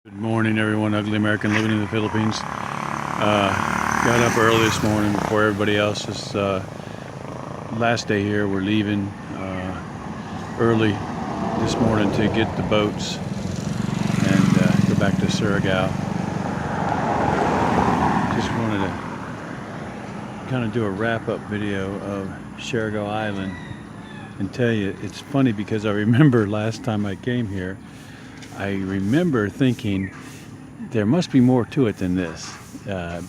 Good morning, everyone. Ugly American living in the Philippines. Got up early this morning before everybody else. It's last day here. We're leaving early this morning to get the boats and go back to Siargao. Just wanted to kind of do a wrap-up video of Siargao Island and tell you it's funny because I remember last time I came here, I remember thinking there must be more to it than this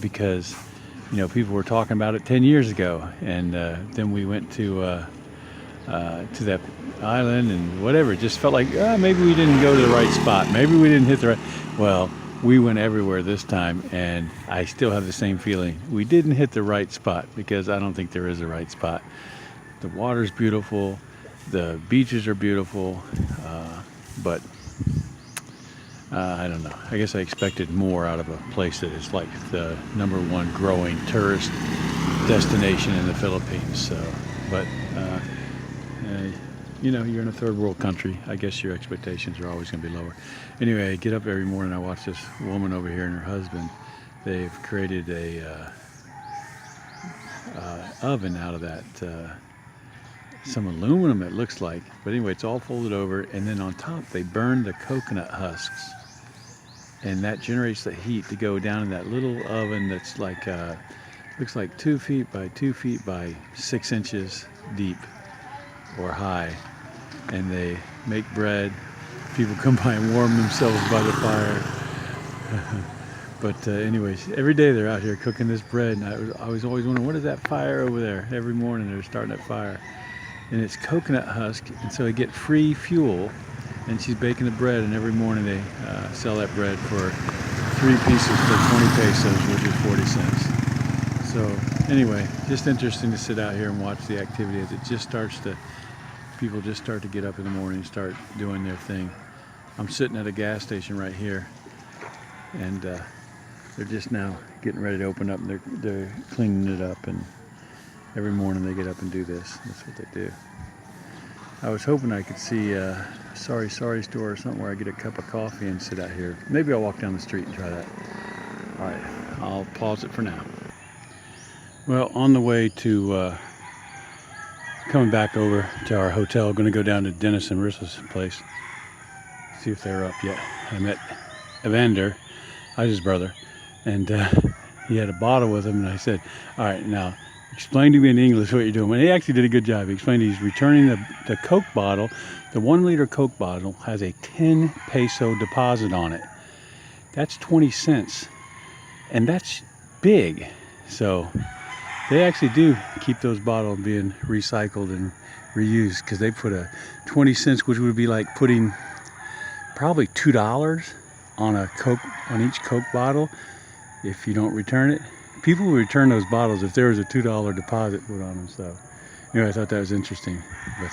because people were talking about it 10 years ago, and then we went to that island and whatever. It just felt like maybe we didn't go to the right spot, maybe we didn't hit the right. Well, we went everywhere this time, and I still have the same feeling. We didn't hit the right spot because I don't think there is a right spot. The water's beautiful, the beaches are beautiful, but I don't know. I guess I expected more out of a place that is like the #1 growing tourist destination in the Philippines. So, but you're in a third world country. I guess your expectations are always going to be lower. Anyway, I get up every morning. I watch this woman over here and her husband. They've created a oven out of that. Some aluminum, it looks like, but anyway, it's all folded over, and then on top they burn the coconut husks, and that generates the heat to go down in that little oven that's like looks like 2 feet by 2 feet by 6 inches deep or high, and they make bread. People come by and warm themselves by the fire. But anyways, every day they're out here cooking this bread, and I was always wondering, what is that fire over there? Every morning they're starting that fire, and it's coconut husk, and so they get free fuel, and she's baking the bread, and every morning they sell that bread for 3 pieces for 20 pesos, which is 40 cents. So anyway, just interesting to sit out here and watch the activity as it just starts to, people just start to get up in the morning and start doing their thing. I'm sitting at a gas station right here, and they're just now getting ready to open up, and they're cleaning it up, and every morning they get up and do this. That's what they do. I was hoping I could see a Sorry store or something where I get a cup of coffee and sit out here. Maybe I'll walk down the street and try that. All right, I'll pause it for now. Well, on the way to coming back over to our hotel, going to go down to Dennis and Marissa's place, see if they're up yet. I met Evander, his brother, and he had a bottle with him, and I said, all right, now explain to me in English what you're doing. And he actually did a good job. He explained he's returning the Coke bottle. The 1 liter Coke bottle has a 10 peso deposit on it. That's 20 cents. And that's big. So they actually do keep those bottles being recycled and reused, because they put a 20 cents, which would be like putting probably $2 on a Coke, on each Coke bottle, if you don't return it. People will return those bottles if there was a $2 deposit put on them. So anyway, I thought that was interesting. But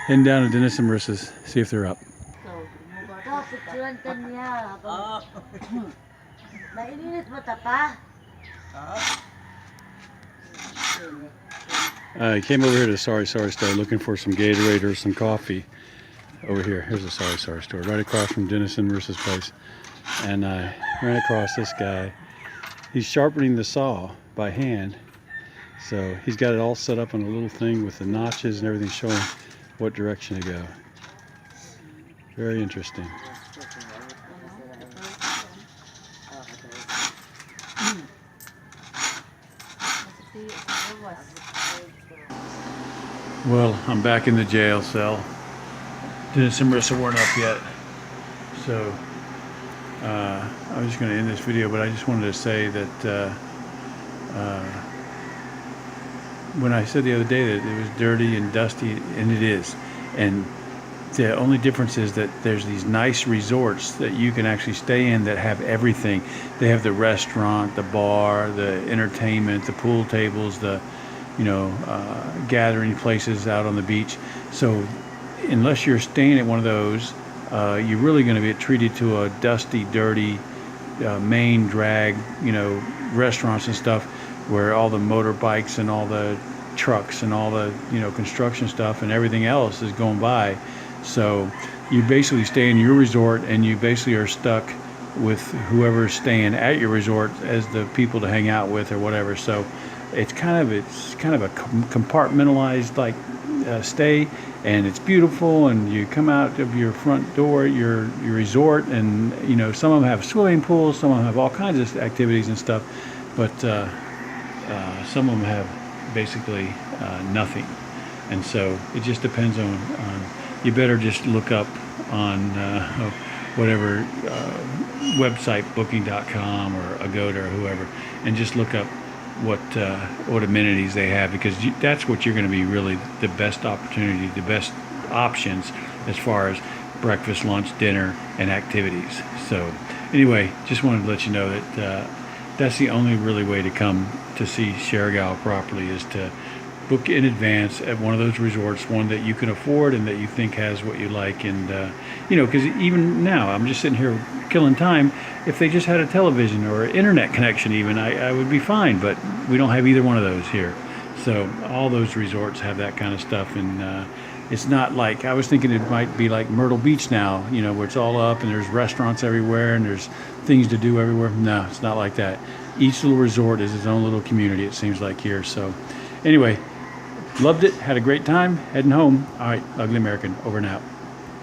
heading down to Dennis and Marissa's, see if they're up. I came over here to the Sorry store looking for some Gatorade or some coffee. Over here, here's the Sorry store, right across from Dennis and Marissa's place. And I ran across this guy. He's sharpening the saw by hand, so he's got it all set up on a little thing with the notches and everything showing what direction to go. Very interesting. Well, I'm back in the jail cell. Dennis and Marissa weren't up yet, so I was just going to end this video, but I just wanted to say that when I said the other day that it was dirty and dusty, and it is, and the only difference is that there's these nice resorts that you can actually stay in that have everything. They have the restaurant, the bar, the entertainment, the pool tables, the gathering places out on the beach. So unless you're staying at one of those, you're really going to be treated to a dusty, dirty, main drag, restaurants and stuff, where all the motorbikes and all the trucks and all the construction stuff and everything else is going by. So you basically stay in your resort, and you basically are stuck with whoever's staying at your resort as the people to hang out with or whatever. So it's kind of a compartmentalized like stay, and it's beautiful. And you come out of your front door at your resort, and you know, some of them have swimming pools, some of them have all kinds of activities and stuff, but some of them have basically nothing. And so it just depends on you better just look up on whatever website, booking.com or Agoda or whoever, and just look up what amenities they have, because that's what you're going to be really the best opportunity, the best options as far as breakfast, lunch, dinner, and activities. So anyway, just wanted to let you know that that's the only really way to come to see Siargao properly, is to book in advance at one of those resorts, one that you can afford and that you think has what you like. And you know, because even now I'm just sitting here killing time. If they just had a television or an internet connection even, I would be fine, but we don't have either one of those here. So all those resorts have that kind of stuff. And it's not like, I was thinking it might be like Myrtle Beach now, you know, where it's all up and there's restaurants everywhere and there's things to do everywhere. No, it's not like that. Each little resort is its own little community, it seems like here. So anyway, loved it, had a great time, heading home. All right, Ugly American, over and out.